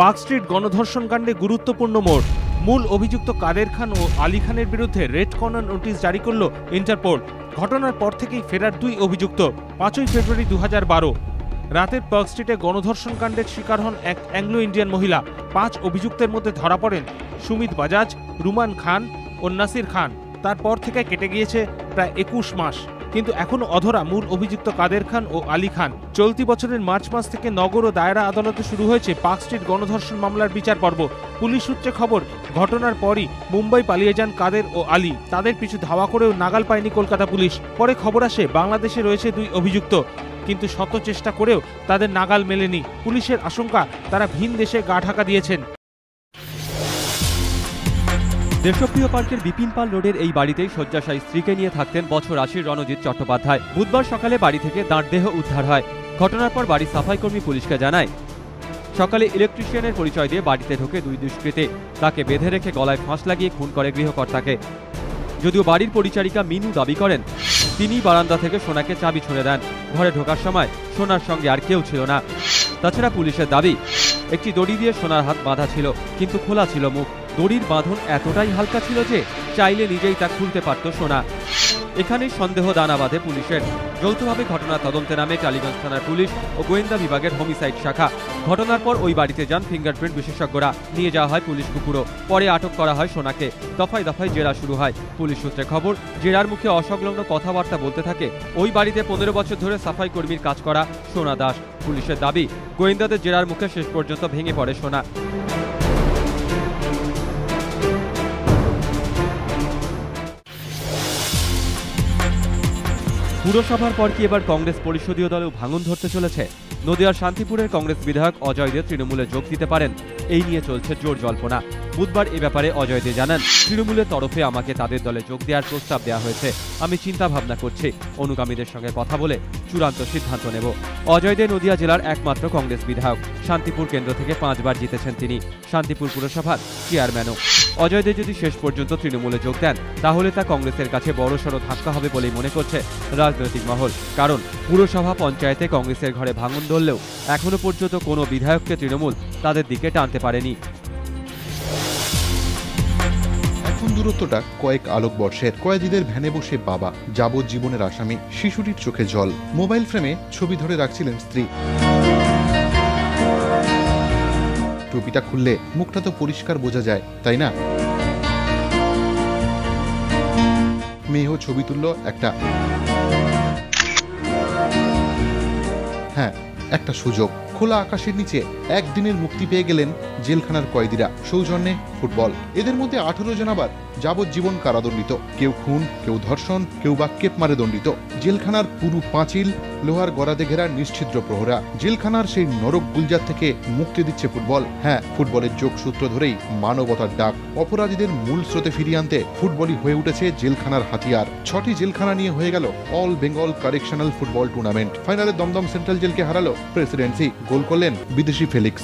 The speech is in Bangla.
পার্ক স্ট্রিট গণধর্ষণ কাণ্ডে গুরুত্বপূর্ণ মোড়। মূল অভিযুক্ত কাদের খান ও আলী খানের বিরুদ্ধে রেড কর্নার নোটিশ জারি করল ইন্টারপোল। ঘটনার পর থেকেই ফেরার দুই অভিযুক্ত। 5ই ফেব্রুয়ারি 2012 রাতের পার্ক স্ট্রিটে গণধর্ষণ কাণ্ডের শিকার হন এক অ্যাংলো ইন্ডিয়ান মহিলা। 5 অভিযুক্তের মধ্যে ধরা পড়েন সুমিত বাজাজ, রুমান খান ও নাসির খান। তারপর থেকে কেটে গিয়েছে প্রায় 21 মাস, কিন্তু এখনো অধরা মূল অভিযুক্ত কাদের খান ও আলী খান। চলতি বছরের মার্চ মাস থেকে নগর ও দায়রা আদালতে শুরু হয়েছে পার্ক স্ট্রিট গণধর্ষণ মামলার বিচার পর্ব। পুলিশ সূত্রে খবর, ঘটনার পরই মুম্বাই পালিয়ে যান কাদের ও আলী। তাদের পিছু ধাওয়া করেও নাগাল পায়নি কলকাতা পুলিশ। পরে খবর আসে বাংলাদেশে রয়েছে দুই অভিযুক্ত, কিন্তু শত চেষ্টা করেও তাদের নাগাল মেলেনি। পুলিশের আশঙ্কা তারা ভিন দেশে গা ঢাকা দিয়েছেন। দেশপ্রিয় পার্কের বিপিন পাল রোডের এই বাড়িতেই শয্যাশায়ী স্ত্রীকে নিয়ে থাকতেন বছর 80 রণজিৎ চট্টোপাধ্যায়। বুধবার সকালে বাড়ি থেকে তাঁর দেহ উদ্ধার হয়। ঘটনার পর বাড়ির সাফাইকর্মী পুলিশকে জানায়। সকালে ইলেকট্রিশিয়ানের পরিচয় দিয়ে বাড়িতে ঢোকে দুই দুষ্কৃতী। তাকে বেঁধে রেখে গলায় ফাঁস লাগিয়ে খুন করে গৃহকর্তাকে। যদিও বাড়ির পরিচারিকা মিনু দাবি করেন তিনি বারান্দা থেকে সোনাকে চাবি ছুঁড়ে দেন। ঘরে ঢোকার সময় সোনার সঙ্গে আর কেউ ছিল না। তাছাড়া পুলিশের দাবি, একটি দড়ি দিয়ে সোনার হাত বাঁধা ছিল, কিন্তু খোলা ছিল মুখ। দড়ির বাঁধন এতটাই হালকা ছিল যে চাইলে নিজেই তা খুলতে পারত সোনা। এখানেই সন্দেহ দানা বাঁধে পুলিশের। যৌথভাবে ঘটনার তদন্তে নামে টালিগঞ্জ থানার পুলিশ ও গোয়েন্দা বিভাগের হোমিসাইড শাখা। ঘটনার পর ওই বাড়িতে যান ফিঙ্গারপ্রিন্ট বিশেষজ্ঞরা। নিয়ে যাওয়া হয় পুলিশ কুকুরও। পরে আটক করা হয় সোনাকে। দফায় দফায় জেরা শুরু হয়। পুলিশ সূত্রে খবর, জেরার মুখে অসংলগ্ন কথাবার্তা বলতে থাকে ওই বাড়িতে 15 বছর ধরে সাফাই কর্মীর কাজ করা সোনা দাস। পুলিশের দাবি, গোয়েন্দাদের জেরার মুখে শেষ পর্যন্ত ভেঙে পড়ে সোনা। পুরসভার পর কি এবার কংগ্রেস পরিষদীয় দলেও ভাঙন ধরতে চলেছে? নদিয়ার শান্তিপুরের কংগ্রেস বিধায়ক অজয় দে তৃণমূলে যোগ দিতে পারেন, এই নিয়ে চলছে জোর জল্পনা। বুধবার এ ব্যাপারে অজয় দে জানান, তৃণমূলের তরফে আমাকে তাদের দলে যোগ দেওয়ার প্রস্তাব দেওয়া হয়েছে। আমি চিন্তা ভাবনা করছি, অনুগামীদের সঙ্গে কথা বলে চূড়ান্ত সিদ্ধান্ত নেব। অজয় দে নদিয়া জেলার একমাত্র কংগ্রেস বিধায়ক। শান্তিপুর কেন্দ্র থেকে 5 বার জিতেছেন তিনি। শান্তিপুর পুরসভার চেয়ারম্যানও। অজয় দে যদি শেষ পর্যন্ত তৃণমূলে যোগ দেন, তাহলে তা কংগ্রেসের কাছে বড়সড় ধাক্কা হবে বলেই মনে করছে রাজনৈতিক মহল। কারণ পুরসভা পঞ্চায়েতে কংগ্রেসের ঘরে ভাঙন ধরলেও এখনো পর্যন্ত কোনো বিধায়ককে তৃণমূল তাদের দিকে টানতে পারেনি। এখন দূরত্বটা কয়েক আলোকবর্ষের। কয়েদিদের ভ্যানে বসে বাবা, যাবজ্জীবনের আসামি। শিশুটির চোখে জল। মোবাইল ফ্রেমে ছবি ধরে রাখছিলেন স্ত্রী। টুপিটা খুললে মুখটা তো পরিষ্কার বোঝা যায়, তাই না? মেয়েও ছবি তুলল একটা। হ্যাঁ, একটা সুযোগ। খোলা আকাশের নিচে একদিনের মুক্তি পেয়ে গেলেন জেলখানার কয়েদিরা। সৌজন্যে ফুটবল। এদের মধ্যে 18 জন আবার যাবজ্জীবন কারাদণ্ডিত। কেউ খুন, কেউ ধর্ষণ, কেউ বা কেপ মারে দণ্ডিত। জেলখানার পুরু পাঁচিল লোহার গড়াদে ঘেরা নিশ্ছিদ্র প্রহরা। জেলখানার সেই নরক গুলজার থেকে মুক্তি দিচ্ছে ফুটবল। হ্যাঁ, ফুটবলের যোগসূত্র ধরেই মানবতার ডাক। অপরাধীদের মূল স্রোতে ফিরিয়ে আনতে ফুটবলই হয়ে উঠেছে জেলখানার হাতিয়ার। 6টি জেলখানা নিয়ে হয়ে গেল all Bengal correctional football tournament. ফাইনালে দমদম সেন্ট্রাল জেলকে হারালো প্রেসিডেন্সি। গোল করলেন বিদেশি ফেলিক্স।